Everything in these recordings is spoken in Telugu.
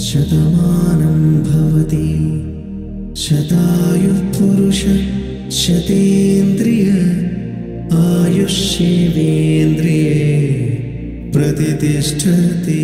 శతమానం భవతి శతాయుః పురుష శతేంద్రియ ఆయుష్యేవేంద్రియే ప్రతిష్ఠతి.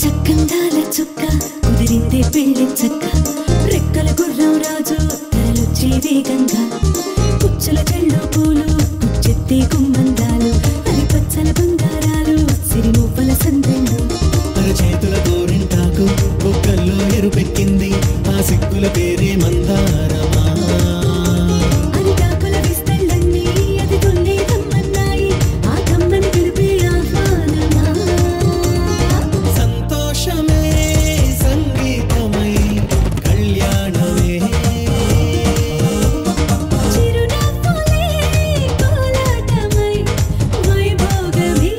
చక్కందాల చుక్క కుదిరిందే పెళ్లి చక్క రెక్కల గుర్రం రాజు తరలొచ్చే వేగంగా కుచ్చుల చెళ్ళు పూలు కుచ్చెత్తే గుమ్మందాలు అది పచ్చల బంగారాలు సిరిమూపల సందెళ్ళు చేతుల గోరింటాకు బొక్కల్లో ఎరుపెక్కింది ఆ సిగ్గుల పేరే మందారమా. అది కాకుల విస్తళ్ళన్నీ అది కొన్నే కమ్మన్నాయి ఆ కమ్మని పిలిపే ఆహ్వానమా. సంతోషమే సంగీతమై కళ్యాణమే చిరునవ్వులే కోలాటమై వైభోగమే.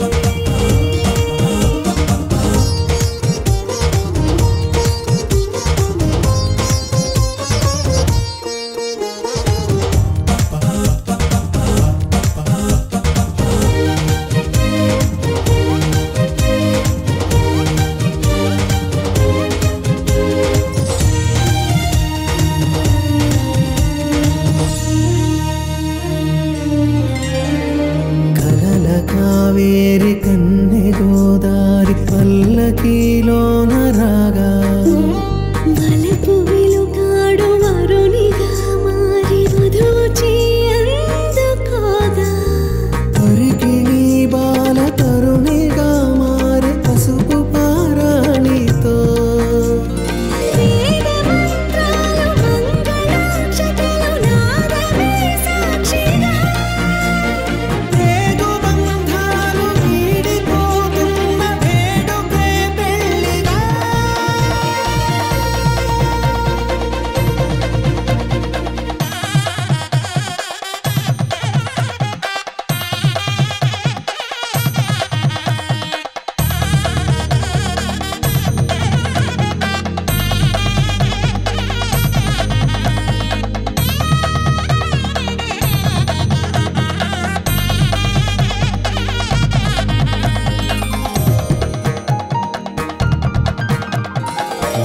కలల కావేరి కన్నె గోదారి పల్లకీలోన రాగా వలపు వెలుగాడు వరునిగా మారి వధూచి అందుకోగా పరికిణి బాల తరుణిగా మారి పసుపు పారాణితో వేద మంత్రాలు మంగళాక్షతలు నాదమే సాక్షిగా రేగు బంధాలు వీడిపోతున్న వేడుకే పెళ్లిగా.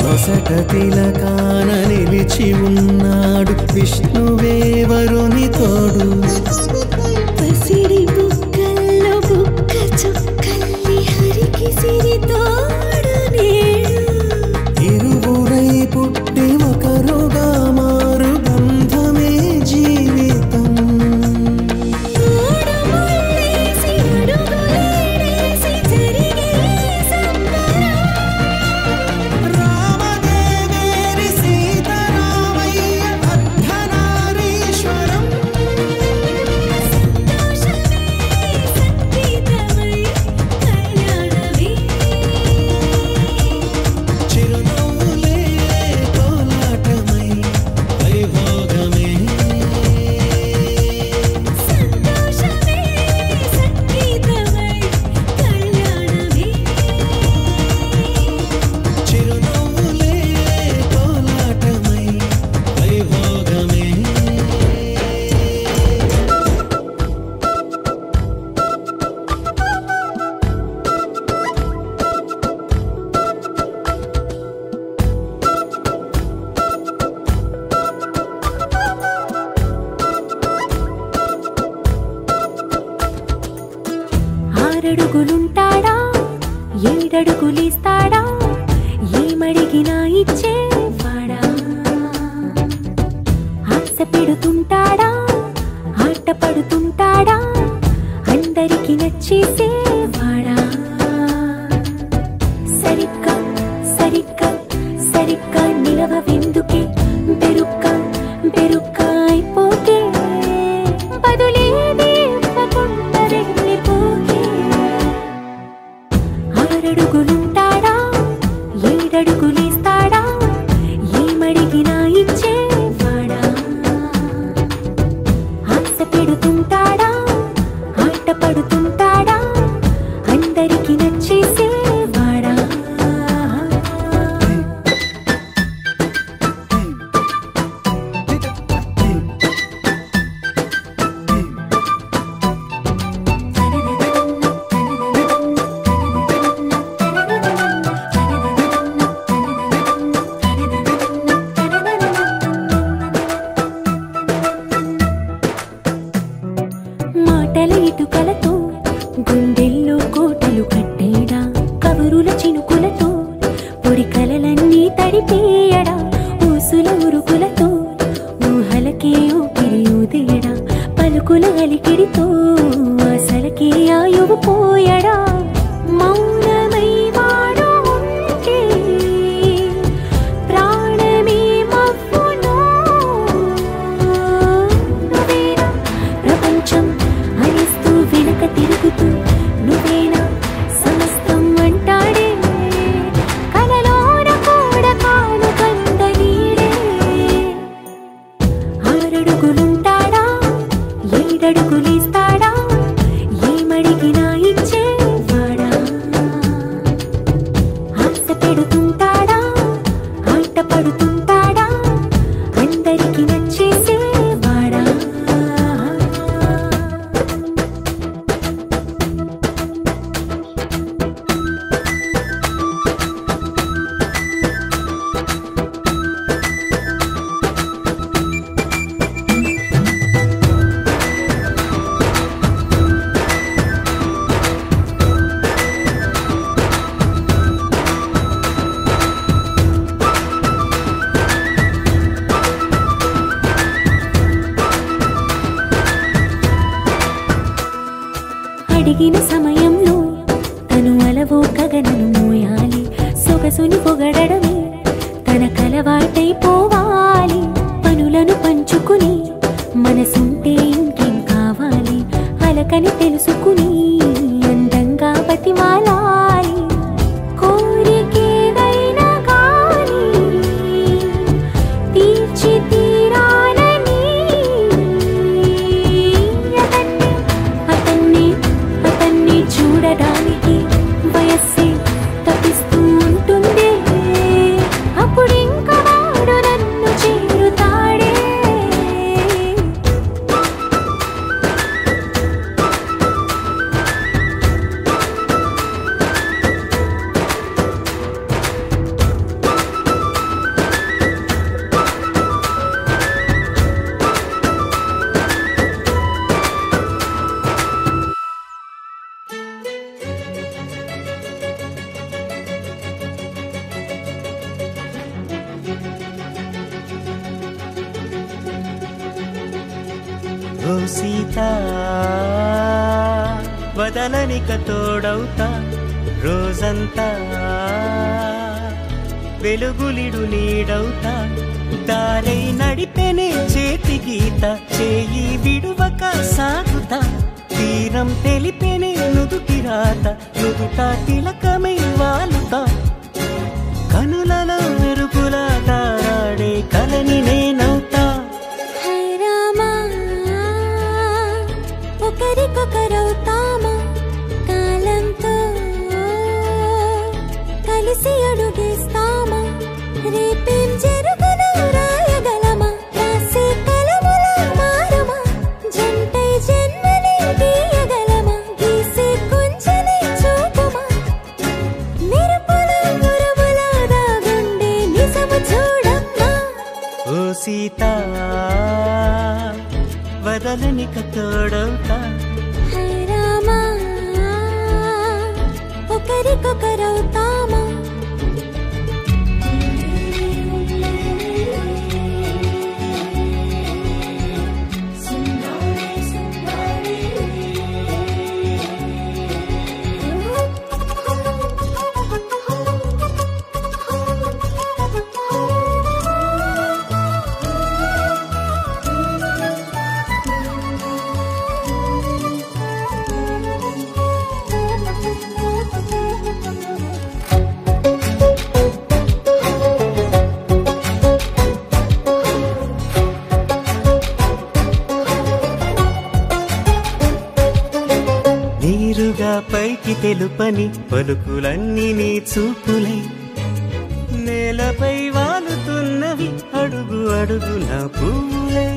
వసట తిలకాన నిలిచి ఉన్నాడు విష్ణువే వరుని తోడు. పసిడి బుక్కల్లో బుక్క చుక్కల్లి హరికి సిరి తోడు నేడు ఇరువురై పుట్టి ఒకరుగా మారు బంధమే జీవితం. తోడు ముళ్ళేసి అడుగులేసి జరిగే సంబరం రామదేవేరి సీతారామయ్య అర్ధనారీశ్వరం. సంతోషమే సంగీతమై కళ్యాణమే. చిరునవ్వులే కోలాటమై వైభోగమే సంతోషమే సంగీతమై కళ్యాణమే. చిరునవ్వులే కోలాటమై వైభోగమే. ఆరడుగులుంటాడా ఏడడుగులిస్తాడా ఏమడిగినా ఇచ్చేవాడా ఆశ పెడుతుంటాడా ఆట పడుతుంటాడా అందరికి నచ్చేసేవాడా. సరిగ్గా సరిగ్గా సరిగ్గా నిలవెందుకే బెరుక్క బెరుక్క అయిపోకే బదులేది ఇవ్వకుండా వెళ్ళిపోకే. ఆరడుగులుంటాడా ఏడు ఏడడుగులేస్తాడా ఏమడిగినా ఇచ్చేవాడా ఆశ పెడుతుంటాడా ఆట పడుతుంటాడా అందరికి నచ్చేసేవాడా మాటల ఇటుకలతో గుండెల్లో కోటలు కట్టేడా కబురుల చినుకులతో పొడి కలలన్నీ తడిపేయడా ఊసుల ఉరుకులతో ఊహలకే ఊపిరి ఊదేయడా పలుకుల అలికిడితో అసలకే ఆయువు పోయడా మౌనమై వాడు ఉంటే ప్రాణమే మవ్వునో నువ్వేనా ప్రపంచం అనిస్తూ వెనక తిరుగుతూ నువ్వేనా సమస్తం అంటాడే కలలోన కూడా కాను కంద నీడే ఆరడుగులుంటాడా ఏడడుగులేస్తాడా ఏమడిగినా ఇచ్చేవాడా ఆశ పెడుతుంటాడా ఆట పడుతుంటాడా అందరికి నచ్చేసేవాడా అడిగిన సమయంలో తను అలవో గగనను మోయాలి సొగసుని పొగడమే తన కలవాటైపోవాలి పనులను పంచుకుని మనసుంటే ఇంకేం కావాలి అలకని తెలుసుకుని అందంగా బతిమాలాలి కోరికేదైనా గాని తీర్చి తీరాలని అతన్ని చూడడానికి వయస్సే తప్పిస్తూ ఉంటుంది అప్పుడింక వాడు నన్ను చేరుతాడే ఓ సీత వదలనిక తోడవుతా రోజంతా వెలుగులిడు నీడవుతా దారై నడిపెనే చేతి గీత చేయి విడువక సాగుతా తీరం తెలిపెనే నుదుటి రాత నుదుట తిలకమై వాలుతా కనులలో మెరుపులా తారాడే కలని నేనవుతా ఒకరికొకరవుతామా కాలంతో కలిసి అడుగేస్తామా రేపేం జరుగునో రాయగలమా రాసే కలముల మారమా జంటై జన్మని గీయగలమా గీసే కొంచెనే చూపుమా మెరుపుల మురముల దాగుండే నిజము చూడమ్మా ఓ సీత వదలనిక తోడవుతా రామా ఒకరికొకరవుతామా పలికి తెలుపని పలుకులన్నీ నీ చూపులై నేలపై వాలుతున్నవి అడుగు అడుగు నా పువ్వులై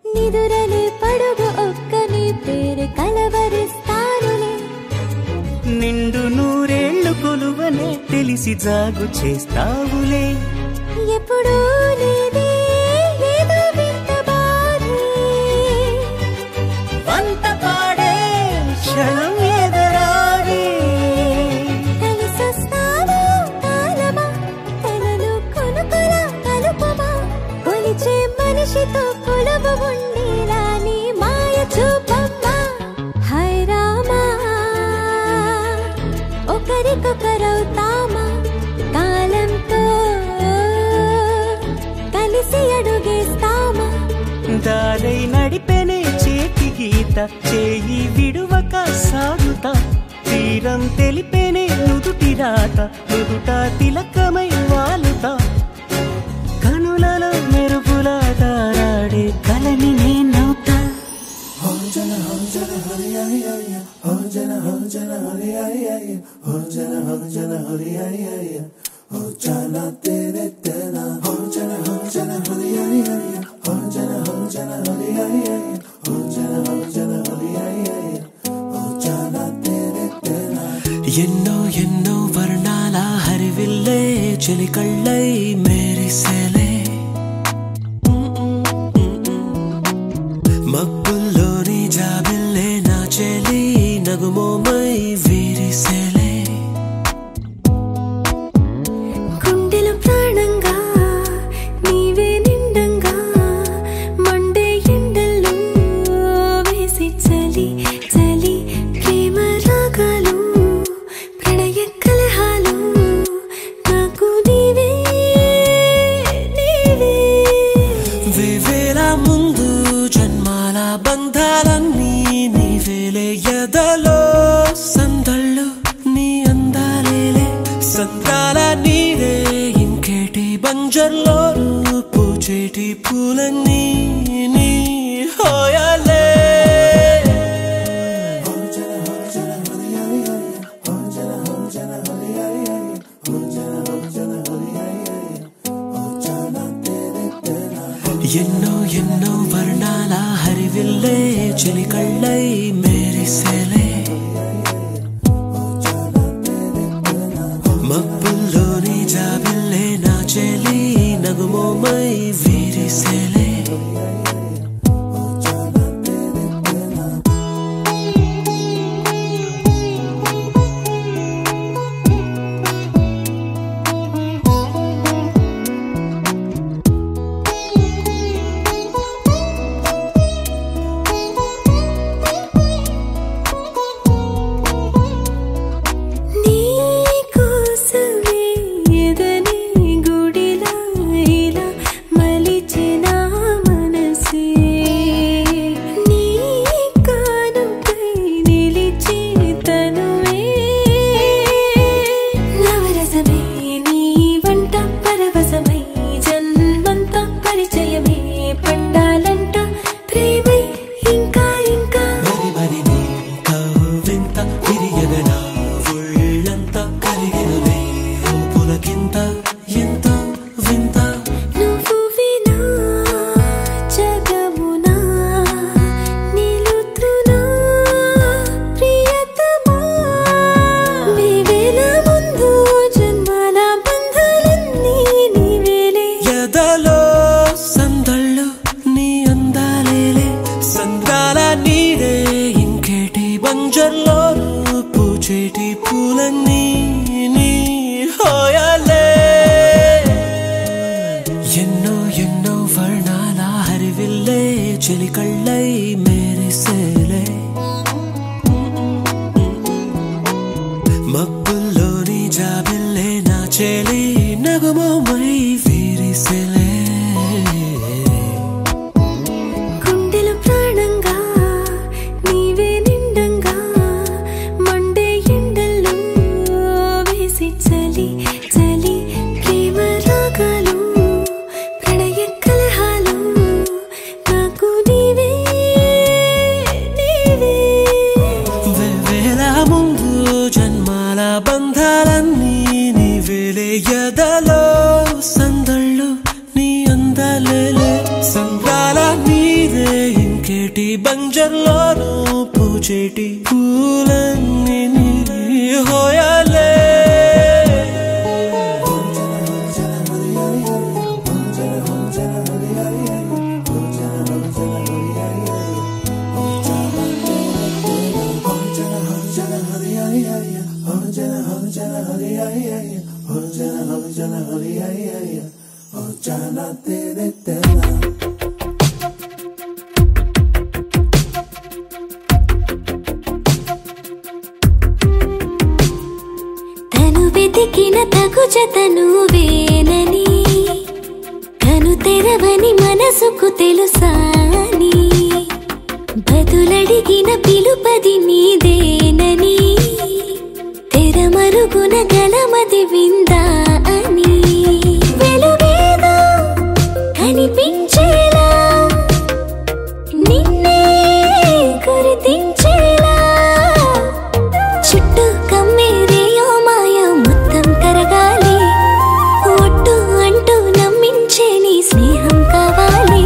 నిదురలే పడుగు ఒక్కని పేరు కలవరిస్తానులే నిండు నూరేళ్లు కొలువనే తెలిసి జాగు చేస్తావులే ఎప్పుడూ లేదే ఏదో వింత బాధే వంత పాడే క్షణం ఎదరాగే కలిసొస్తావో కాలమా తనను కొనుకల కలుపమా కొలిచే మనిషితో కొలువు ఉండేలా నీ మాయ చూపమ్మా హై రామా ఒకరికొకరవుతామా కాలంతో కలిసి అడుగేస్తామా దారై నడిపెనే చేతి గీత చేయి విడువక సాగుతా తీరం తెలిపెనే నుదుటి రాత నుదుట తిలకమై వాలుతా కనులలో మెరుపులా తారాడే కలని నేనవుతా ఎన్నో ఎన్నో వర్ణాల హరివిల్లే చెలికళ్ళై మేరిసేలే మబ్బుల్లోని జాబిల్లే నా చెలి నగుమోమై వీరిసేలే గుండెలో ప్రాణంగా నీవే నిండంగా మండే ఎండల్లో వేసి చలి చలి ప్రేమ రాగాలు ప్రణయ కలహాలు నాకు నీవే నీవే వేవేల ముందు జన్మాల బంధాలన్నీ నీవేలే ఎదలో సందళ్ళు నీ అందాలేలే సందాల నీరే ఇంకేటి బంజర్లో పూచేటి పూలన్నీ నీ హోయాలే ఎన్నో ఎన్నో వర్ణాల హరివిల్లే చెలికళ్ళై మేరిసేలే మబ్బుల్లోని జాబిల్లే నా చెలి నగుమోమై వీరిసేలే నీ కోసమే ఎదని గుడిలా ఇలా మలిచిన మనసే నీ కానుకై నిలిచి తనువే నవరసమే నీ వంట పరవశమై జన్మంతా పరిచయమే పండాలంట ప్రేమై ఇంకా ఇంకా మరి మరి నీ కవ్వింత తిరియగనా ఒళ్ళంతా కరిగినలే పులకింత ఎంత వింత నువ్వు వినా జగమునా నిలుతునా ప్రియతమా నీవేల ముందు జన్మాల బంధాలన్నీ నీవేలే ఎదలో సందళ్ళు నీ అందాలేలే సందాల నీరే ఇంకేటి బంజర్లో నగుమోమై విరిసెలే గుండెలు ప్రాణంగా నీవే నిండంగా మండే ఎండల్లో వేసి చలి చలి ప్రేమ రాగాలు ప్రణయ కలహాలు నాకు నీవే నీవే వేవేల ముందు జన్మాల బంధాలన్నీ నీవేలే ఎదలో సందళ్ళు నీ అందాలేలే సంద్రాల నీదే ఇంకేటి బంజర్లోనూ పూచేటి పూలన్నీ నీ హోయాలే తను వెతికిన తగు జత నువ్వేనని కను తెరవని మనసుకు తెలుసాని బదులడిగిన పిలుపది నీదేనని తెరమరుగున గలమది విందా అని వెలుగేదో కనిపించేలా నిన్నే గుర్తించేలా చుట్టూ కమ్మేరేయో మాయ మొత్తం కరగాలి ఒట్టు అంటూ నమ్మించే నీ స్నేహం కావాలి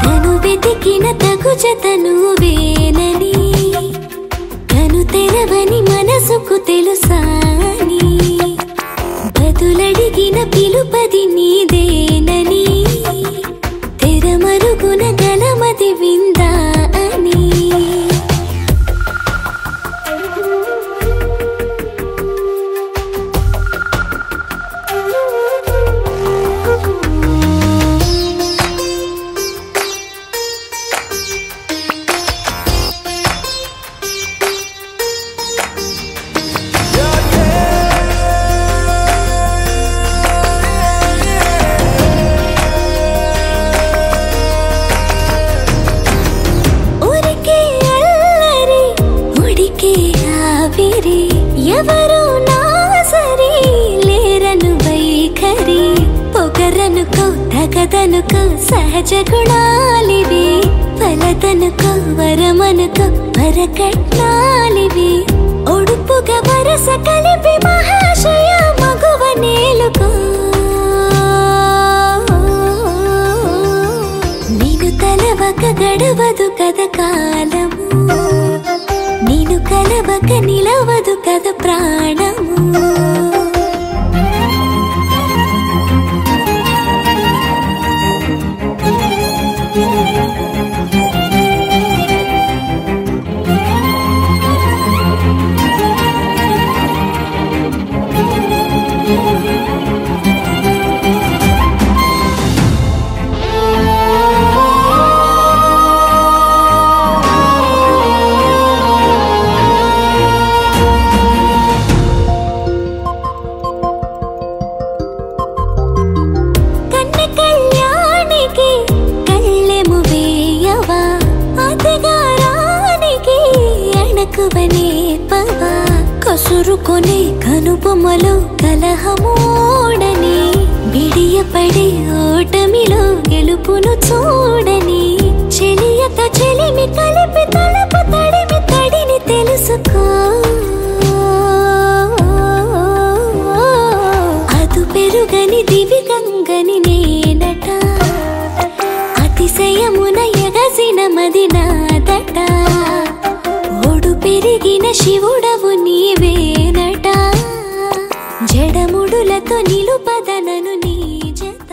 తను వెతికిన తగు జత నువ్వేనని కను తెరవని మనసుకు తెలుసాని బదులడిగిన పిలుపది నీదేనని తెరమరుగున గలమది విందా అని ఊరికే అల్లరి ఉడికే ఆవిరి ఎవరు నా సరి లేరను వైఖరి పొగరనుకో తగదనుకో సహజ గుణాలివి ఫలదనుకో వరమనుకో వరకట్నాలివి ఒడుపుగా వరస కలిపి మహాశయ మగువ నేలుకో నేను తలవక గడవదు కద కాలము నేను కలవక నిలవదు కద ప్రాణము కన్నె కళ్యాణికి కళ్ళెము వేయవా అతగారానికి అణకువనే పవా కసురుకొనే కనుబొమ్మలో కలహమోడని బిడియపడే ఓటమిలో గెలుపును చూడని చెలియత చెలిమి కలిపి తలపు తడిమి తడిని తెలుసుకో అదు పెరుగని దివి గంగని నేనట అతిశయమున ఎగసిన మది నాదట ఒడు పెరిగిన శివుడవు నీవేనట జడముడులతో నిలుపదనను నీ జత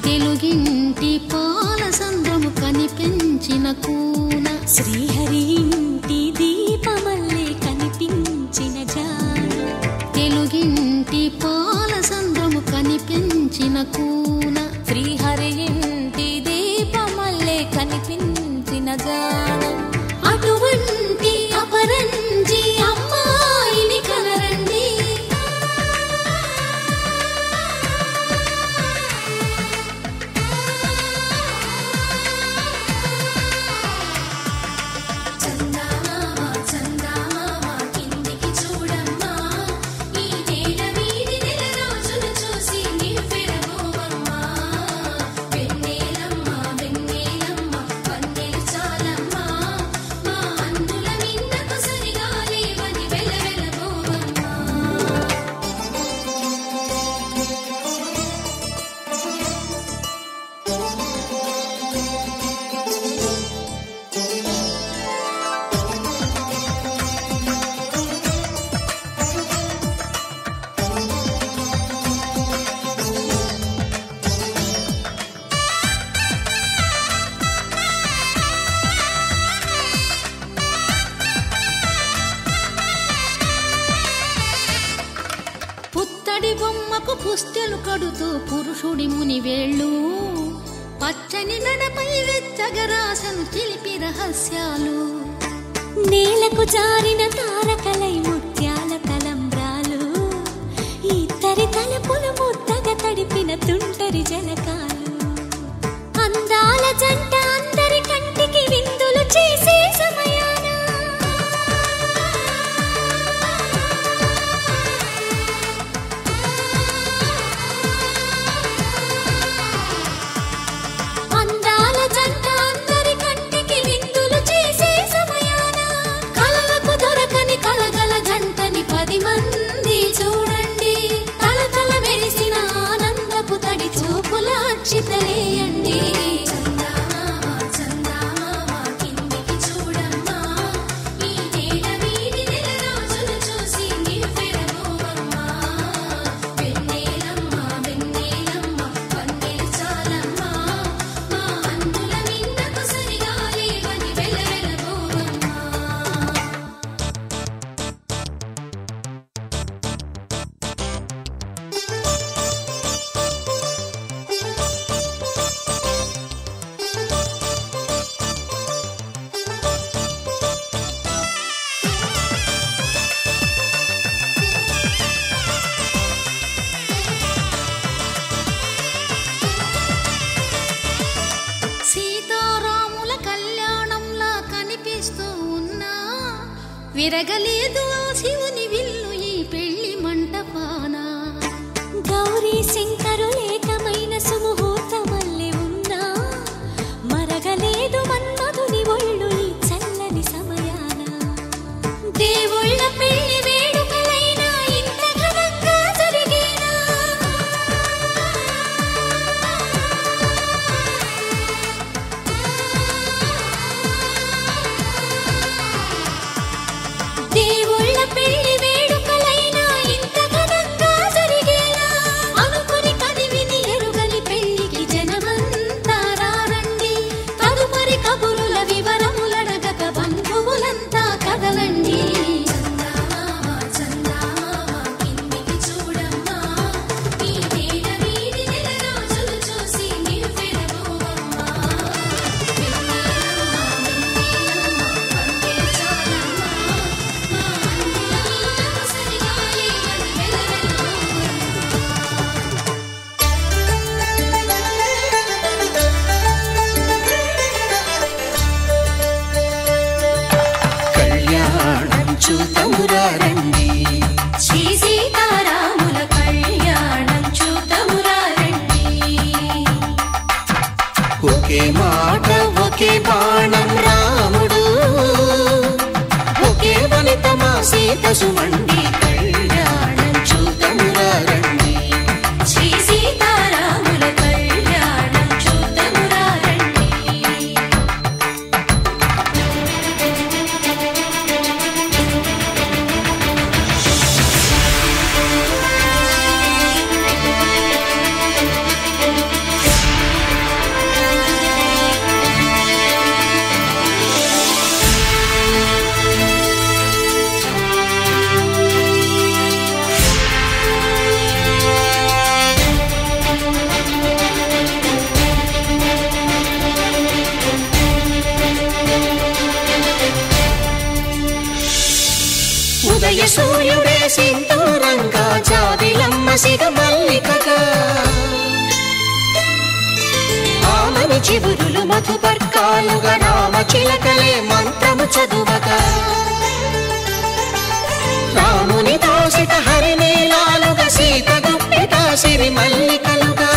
తెలుగింటి పాల సంద్రము కనిపించిన కూన శ్రీహరి ఇంటి దీపమల్లే కనిపించిన జాన తెలుగింటి పాల సంద్రము కనిపించిన కూన శ్రీహరి ఇంటి దీపమల్లే కనిపించిన జాన అటువంటి అపరంజి అమ్మాయిని కనరండి పుత్తడి బొమ్మకు పుస్తెలు కడుతూ పురుషుడి ముని వేళ్ళు పచ్చని నడపై వెచ్చగరాసను చిలిపి రహస్యాలు నేలకు జారిన తారకలై ముత్యాల తలంబ్రాలు ఇద్దరి తలపులు ముద్దగా తడిపిన తుంటరి జలకాలు అందాల జంట అందరి కంటికి విందులు చేసే సమయాన అందాల జంట అందరి కంటికి విందులు చేసే సమయాన కలలకు దొరకని కలగల జంటని 10 మంది చూడండి తలతల మెరిసిన ఆనందపు తడి చూపుల అక్షితలేయండి సీతారాముల కళ్యాణంలా కనిపిస్తూ ఉన్నా విరగలేదు ఆ శివుని విల్లు ఈ పెళ్లి మంటపాన గౌరీ శంకరులేకమైన సుముహూర్తమల్లె ఉన్నా మరగలేదు మన్మధుని ఒళ్ళు ఈ చల్లని సమయాన దేవుళ్ళ పెళ్లి వేడుకలైనా ఇంత ఘనంగా జరిగేనా దేవుళ్ళ పెళ్లి వేడుకలైనా ఇంత ఘనంగా జరిగేనా అనుకుని కదివిని ఎరుగని పెళ్లికి జనమంతా రారండి తదుపరి కబురుల వివరములడగక బంధువులంతా కదలండి కళ్యాణం చూతమురారండి శ్రీ సీతారాముల కళ్యాణం చూతమురారండి ఒకే మాట ఒకే బాణం రాముడు ఒకే వనిత మా సీత సుమండి కళ్యాణం చూతమురారండి శ్రీ సీతారాముల కళ్యాణం చూతమురారండి ఉదయ సూర్యుడే సింధూరంగా జాబిలమ్మ సిగ మల్లికగా ఆమని చివురులు మధుపర్కాలుగా రామ చిలకలే మంత్రము చదువగా రాముని దోసిట హరినీలాలుగా సీత గుప్పిట సిరి మల్లికలుగా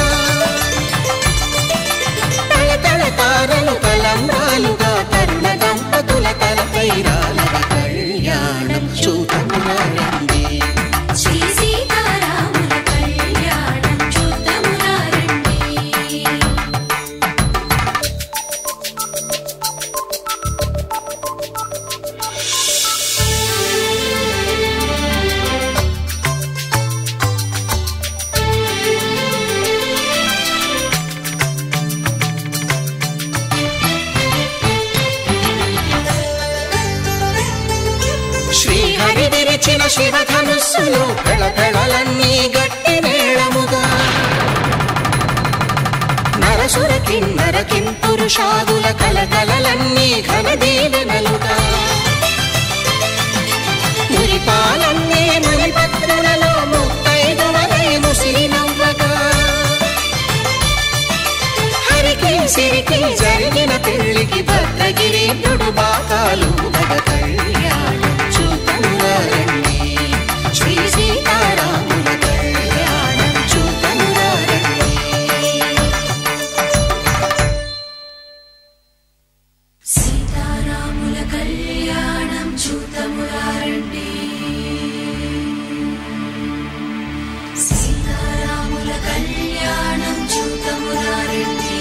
తళతళ తారలు తలంబ్రాలుగా తరుణ దంపతుల తలపైరాలుగా కళ్యాణం చూతమురారండి శ్రీ సీతారాముల కళ్యాణం చూద్దామురారండి. శ్రీహరి విరిచిన శివధనుస్సులు పెళపెళలన్నీ గట్టి మేళముగా నరసుర కిన్నర కింపురుషాదుల కలకలలన్నీ ఘన దీవెనలుగా మురిపాలన్నీ మునిపత్రులలో ముత్తైదువలై ముసిరి నవ్వగా హరికి సిరికి జరిగిన పెళ్లికి భద్రగిరీంద్రుడు బాకాలు గద కళ్యాణం చూతమురారండి శ్రీ సీతారాముల కళ్యాణం చూతమురారండి. సీతారాముల కళ్యాణం చూద్దామురారండి. సీతారాముల కళ్యాణం చూద్దామురారండి.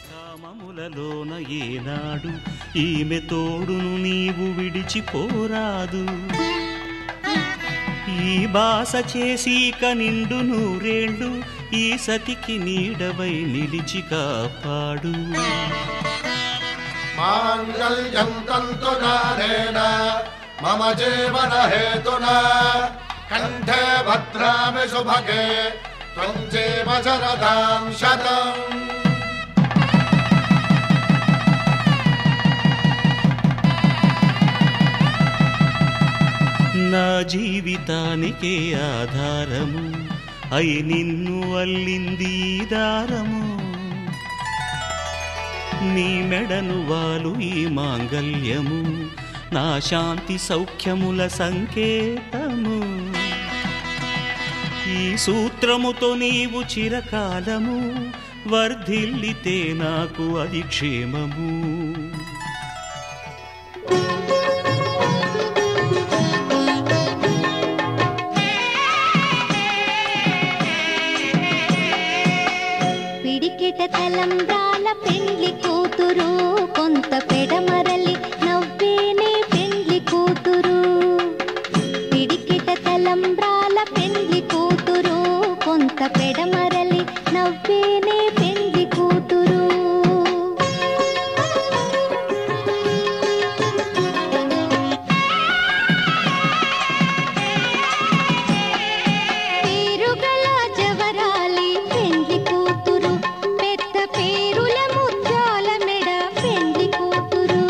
కామములలోన ఏనాడు ఈమె తోడును నీవు విడిచిపోరాదు ఈ బాస చేసి నిండు నూరేళ్ళు ఈ సతికి నీడవై నిలిచి కాపాడు మాంగళ్యం తంతునానేన మమ జీవన హేతునా కంఠే భద్రామి శుభగే త్వం జీవ శరదాం శతం. నా జీవితానికే ఆధారము అయి నిన్ను అల్లింది ఈ దారము నీ మెడను వాలు ఈ మాంగల్యము నా శాంతి సౌఖ్యముల సంకేతము ఈ సూత్రముతో నీవు చిరకాలము వర్ధిల్లితే నాకు అది క్షేమము పిడికిట తలంబ్రాల పెండ్లి కూతురు కొంత పెడమరలి నవ్వేనే పెండ్లి కూతురు పిడికిట తలంబ్రాల పెండ్లి కూతురు కొంత పెడమరలి నవ్వేనే పెండ్లి కూతురు పేరుగల జవరాలి పెండ్లి కూతురు పెద్ద పేరుల ముత్యాల మెడ పెండ్లి కూతురు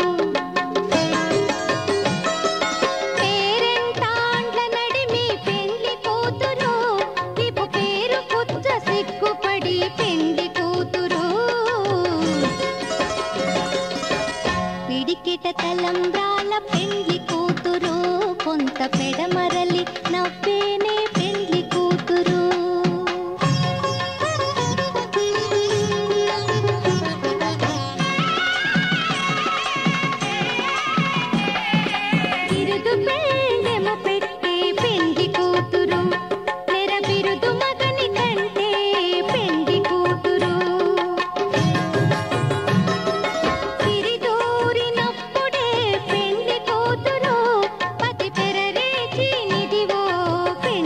పేరెంటాండ్ల నడిమి పెండ్లి కూతురు ఇపు పేరు పుచ్చ సిగ్గుపడి పెండ్లి కూతురు పిడికిట తలంబ్రాల పెండ్లి కూతురు కొంత పెడమరలి నవ్వేనే పెండ్లి కూతురు బిరుదు పెండెమ పెట్టి పెండ్లి కూతురు నెర బిరుదు మగని కంటే పెండ్లి కూతురు తిరిదూరినప్పుడే పెండ్లి కూతురు పతి పెరరేచి నిదివో పెండ్లి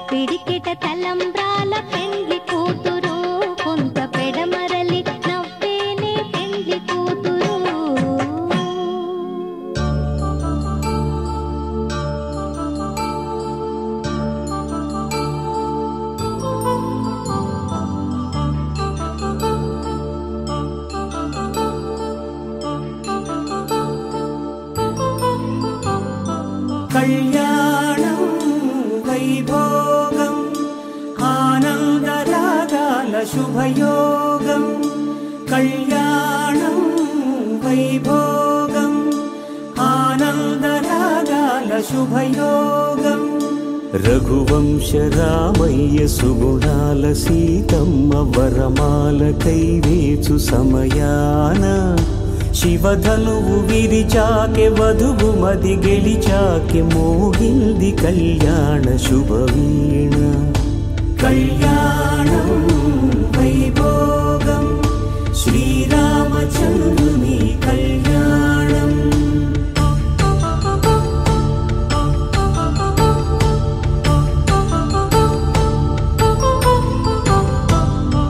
పిడికిట తలంబ్రాల పెండ్లి కూతురు కొంత పెడమరలి నవ్వేనే పెండ్లి కూతురు కళ్యాణం వైభోగం ఆనందరాగాల శుభయోగం కళ్యాణం వైభోగం ఆనందరాగాల శుభయోగం రఘువంశ రామయ్య సుగుణాల సీతమ్మ వరమాల కైవేచు సమయాన శివధనువు విరిచాకె వధువు మది గెలిచాకె మోగింది కళ్యాణ శుభవీణ కళ్యాణం వైభోగం శ్రీరామచంద్రుని కళ్యాణం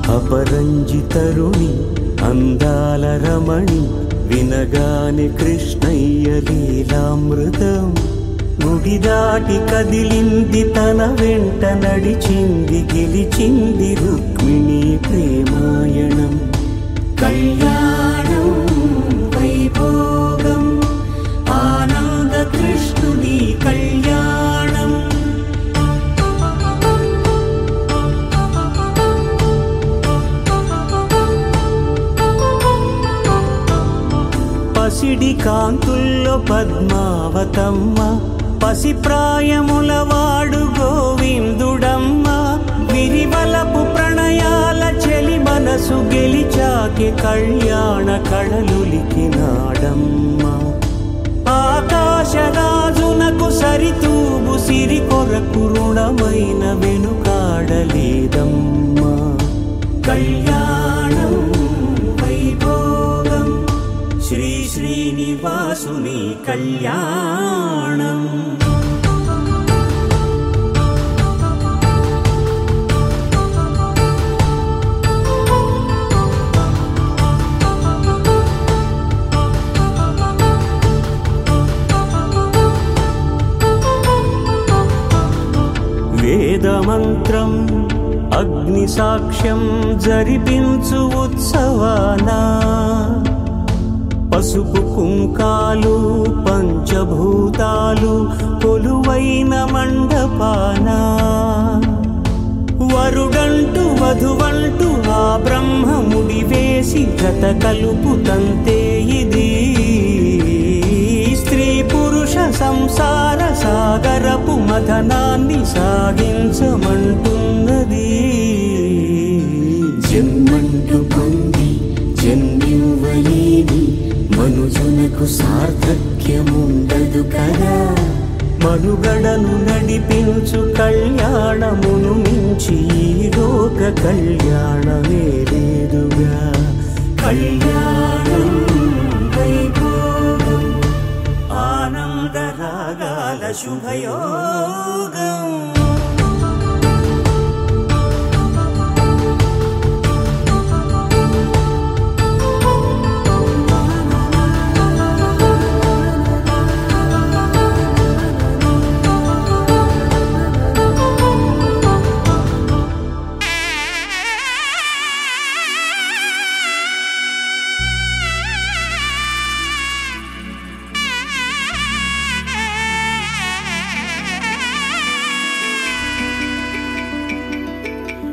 అపరంజి తరుణి అందాల రమణి వినగానే కృష్ణయ్య లీలామృతం గుడి దాటి కదిలింది తన వెంట నడిచింది గెలిచింది రుక్మిణి ప్రేమాయణం కళ్యాణం వైభోగం ఆనంద కృష్ణుని కళ్యాణం పసిడి కాంతుల్లో పద్మావతమ్మ పసిప్రాయముల వాడు గోవిందుడమ్మ విరివలపు ప్రణయాల చెలి మనసు గెలిచాకె కళ్యాణ కళలులికినాడమ్మ ఆకాశరాజునకు సరితూబు సిరి కొరకు రుణమైన వెనుకాడలేదమ్మ కళ్యాణం వైభోగం శ్రీ శ్రీనివాసుని కళ్యాణం వేదమంత్రం అగ్ని సాక్ష్యం జరిపించు ఉత్సవానా పసుపు కుంకాలు పంచభూతాలు కొలువైన మండపానా వరుడంటూ వధువంటూ ఆ బ్రహ్మముడి వేసి జత కలుపు తంతే ఇది స్త్రీ పురుష సంసార సాగరపు మథనాన్ని సాగించమంటున్నది జన్మంటూ పొంది జన్మివ్వలేని మనుజునకు సార్థక్యముండదు కదా మనుగడను నడిపించు కళ్యాణమును మించి ఈ లోక కళ్యాణమే లేదుగా కళ్యాణం వైభోగం ఆనందరాగాల శుభయోగం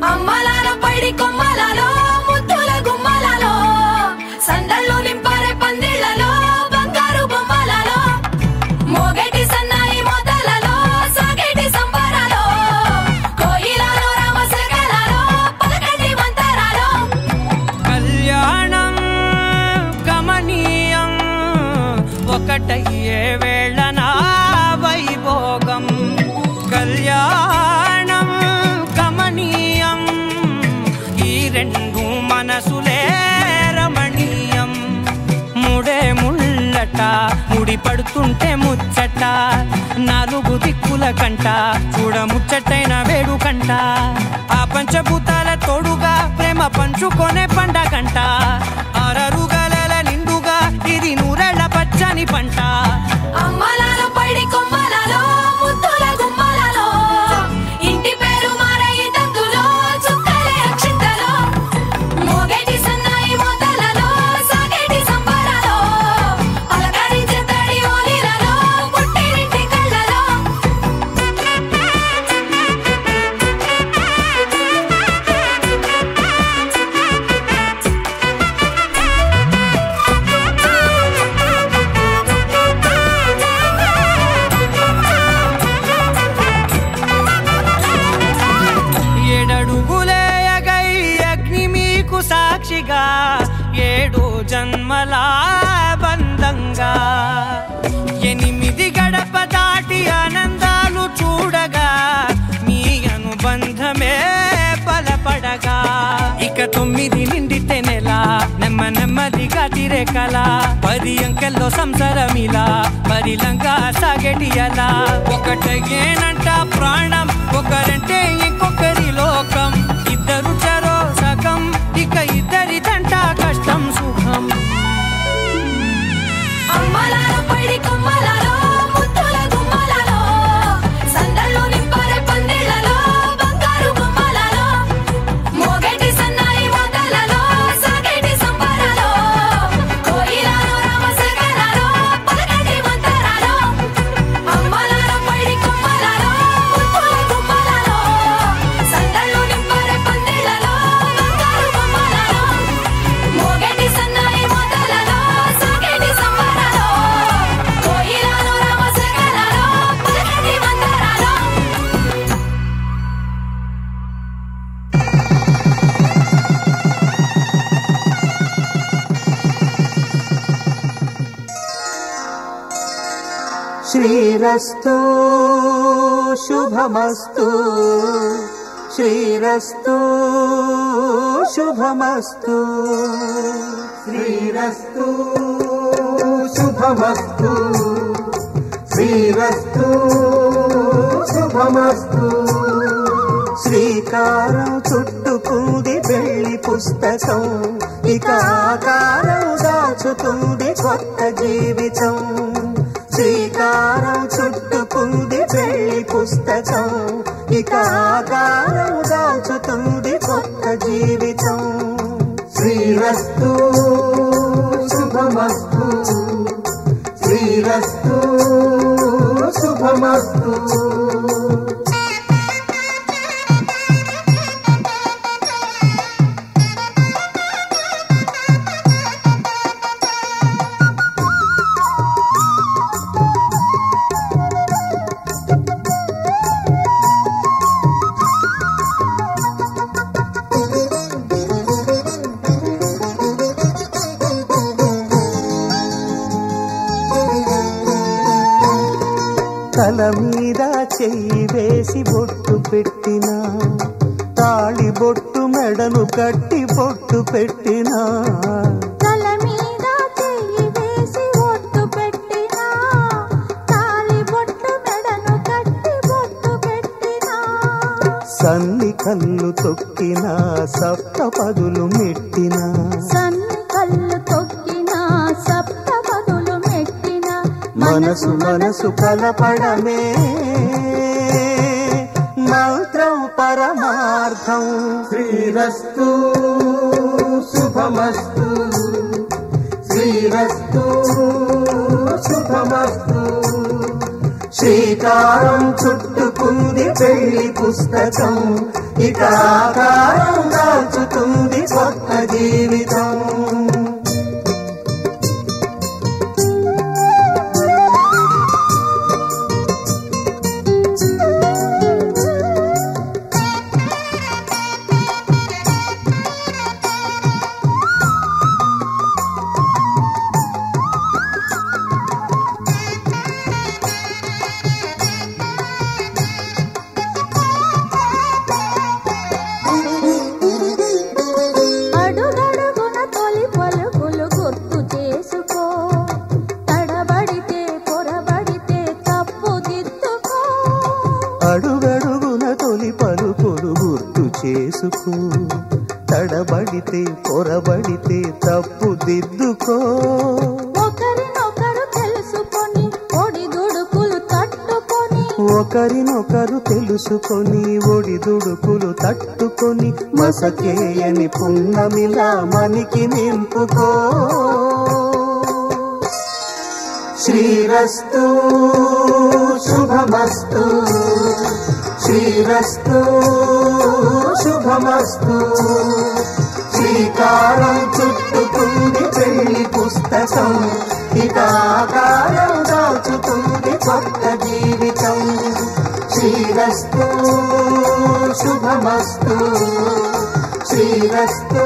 అమ్మలాల పైడి కొమ్మలలో ముద్దుల గుమ్మలలో సందళ్ళు నింపారే పందిళ్లలో బంగారు బొమ్మలలో మోగేటి సన్నాయి మోతలలో సాగేటి సంబరాలో కోయిలలో రామశకలలో పలకండి మంతరాలో కళ్యాణం గమనీయం ఒకటయ్యే వేళ నా వైభోగం కళ్యాణం గమనీయం ఈ రెండు మనసులే రమణీయం ముడే ముళ్ళట ముడి పడుతుంటే ముచ్చట నాలుగు దిక్కుల కంట చూడ ముచ్చటైన వేడుక కంట ఆ పంచభూతాల తోడుగా ప్రేమ పంచుకొనే పండగంట ఆరరుగల నిండుగా ఇది నూరెళ్ళ పచ్చని పంట అమ్మలాలో పడి కొమ్మలలో ముద్దుల గుమ్మలలో ఇంటి పేరు మారయి తందులో చుక్కలే అక్షింతలో మోగేటి సన్నాయి మోతలలో సాగేటి సంబరాలో పలకరించే తడి ఓలిలలో పుట్టినింటి కళ్ళలో ఏడడుగులేయగై అగ్ని మీకు సాక్షిగా 7 జన్మల బంధంగా 8 గడప దాటి ఆనందాలు చూడగా మీ అనుబంధమే బలపడగా ఇక 9 నిండితే నెల నెమ్మదిగా తిరే కల 10 అంకెల్లో సంసారమిలా పరిలంగా సాగేటి అలా ఒకటేనంట ప్రాణం ఒకరంటే ఇంకొకరి లోకం ఇద్దరు చరో సగం ఇక ఇద్దరిదంట కష్టం సుఖం అమ్మలాలో పడి కొమ్మలలో ముద్దుల గుమ్మలలో సందళ్ళు నింపరే పందిళ్ళలో బంగారు గుమ్మలలో మోగేటి సన్నాయి మోతలలో సాగేటి సంబరాలో కోయిలలో రామశేఖరాలో పలకటి మంతరాలో అమ్మలాలో పడి కొమ్మలలో ముద్దుల గుమ్మలలో సందళ్ళు నింపరే పందిళ్ళలో బంగారు గుమ్మలలో మోగేటి సన్నాయి మోతలలో సాగేటి సంబరాలో కోయిలలో రామశేఖరాలో పలకటి మంతరాలో శ్రీరస్తు శుభమస్తు శ్రీరస్తు శుభమస్తు శ్రీరస్తు శుభమస్తు శ్రీరస్తు శుభమస్తు శ్రీకారం చుట్టుకుంది పెళ్లి పుస్తకం ఇక ఆకారం దాచుతుంది కొత్త జీవితం శ్రీకారం చుట్టుకుంది పెళ్లి పుస్తకం ఇక ఆకారం దాచుతుంది కొత్త జీవితం శ్రీరస్తు శుభమస్తు శ్రీరస్తు శుభమస్తు తల మీద చెయ్యి వేసి బొట్టు పెట్టినా తాళి బొట్టు మెడను కట్టి బొట్టు పెట్టినా తల మీద చెయ్యి వేసి బొట్టు పెట్టినా తాళి బొట్టు మెడను కట్టి బొట్టు పెట్టినా సన్ని కళ్ళు తొక్కినా సప్తపదులు మెట్టినా సన్ని కళ్ళు తొక్కినా సప్తపదులు మెట్టినా మనసు మనసు కలపడమే మంత్రం పరమార్థం శ్రీరస్తు శుభమస్తు శ్రీరస్తు శుభమస్తు శ్రీకారం చుట్టుకుంది పెళ్లి పుస్తకం ఇక ఆకారం దాచుతుంది కొత్త జీవితం అడుగడుగున చేసుకో, తడబడితే పొరబడితే తప్పు దిద్దుకో. ఒకరినొకరు తెలుసుకొని ఒడిదుడుకులు తట్టుకొని, ఒకరినొకరు తెలుసుకొని ఒడిదుడుకులు తట్టుకొని, మసకేయని పున్నమిలా మనికి నింపుకో. శ్రీరస్తు శుభమస్తు, శ్రీరస్తు శుభమస్తు. శ్రీకారం చుట్టుకుంది పెళ్లి పుస్తకం, ఇక ఆకారం దాచుతుంది కొత్త జీవితం. శ్రీరస్తు శుభమస్తు, శ్రీరస్తు